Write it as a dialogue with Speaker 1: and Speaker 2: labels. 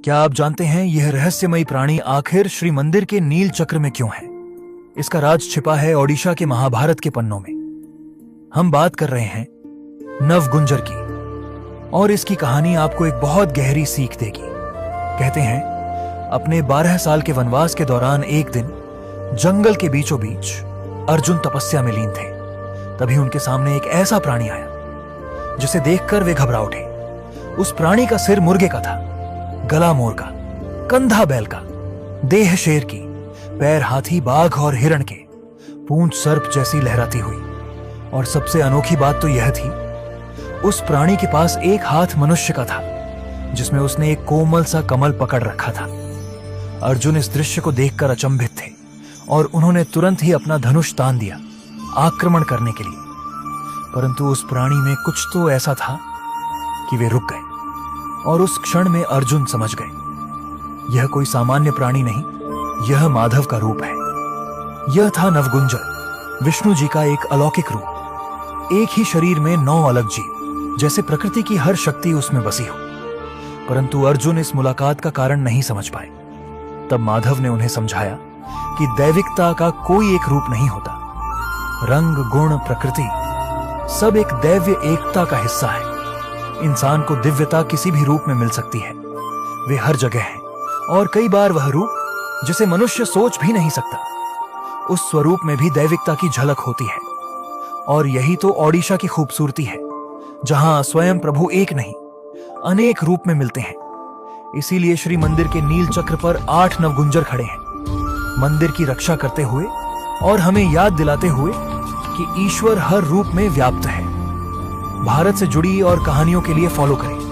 Speaker 1: क्या आप जानते हैं यह रहस्यमयी प्राणी आखिर श्री मंदिर के नील चक्र में क्यों है? इसका राज छिपा है ओडिशा के महाभारत के पन्नों में। हम बात कर रहे हैं नवगुंजर की, और इसकी कहानी आपको एक बहुत गहरी सीख देगी। कहते हैं अपने 12 साल के वनवास के दौरान एक दिन जंगल के बीचों बीच अर्जुन तपस्या में लीन थे। तभी उनके सामने एक ऐसा प्राणी आया जिसे देखकर वे घबरा उठे। उस प्राणी का सिर मुर्गे का था, गला मोर का, कंधा बैल का, देह शेर की, पैर हाथी, बाघ और हिरण के, पूंछ सर्प जैसी लहराती हुई। और सबसे अनोखी बात तो यह थी, उस प्राणी के पास एक हाथ मनुष्य का था जिसमें उसने एक कोमल सा कमल पकड़ रखा था। अर्जुन इस दृश्य को देखकर अचंभित थे और उन्होंने तुरंत ही अपना धनुष तान दिया आक्रमण करने के लिए। परंतु उस प्राणी में कुछ तो ऐसा था कि वे रुक गए, और उस क्षण में अर्जुन समझ गए यह कोई सामान्य प्राणी नहीं, यह माधव का रूप है। यह था नवगुंजर, विष्णु जी का एक अलौकिक रूप। एक ही शरीर में 9 अलग जीव, जैसे प्रकृति की हर शक्ति उसमें बसी हो। परंतु अर्जुन इस मुलाकात का कारण नहीं समझ पाए। तब माधव ने उन्हें समझाया कि दैविकता का कोई एक रूप नहीं होता। रंग, गुण, प्रकृति सब एक दैव्य एकता का हिस्सा है। इंसान को दिव्यता किसी भी रूप में मिल सकती है, वे हर जगह हैं, और कई बार वह रूप जिसे मनुष्य सोच भी नहीं सकता, उस स्वरूप में भी दैविकता की झलक होती है। और यही तो ओडिशा की खूबसूरती है, जहां स्वयं प्रभु एक नहीं अनेक रूप में मिलते हैं। इसीलिए श्री मंदिर के नील चक्र पर 8 नवगुंजर खड़े हैं, मंदिर की रक्षा करते हुए और हमें याद दिलाते हुए कि ईश्वर हर रूप में व्याप्त है। भारत से जुड़ी और कहानियों के लिए फॉलो करें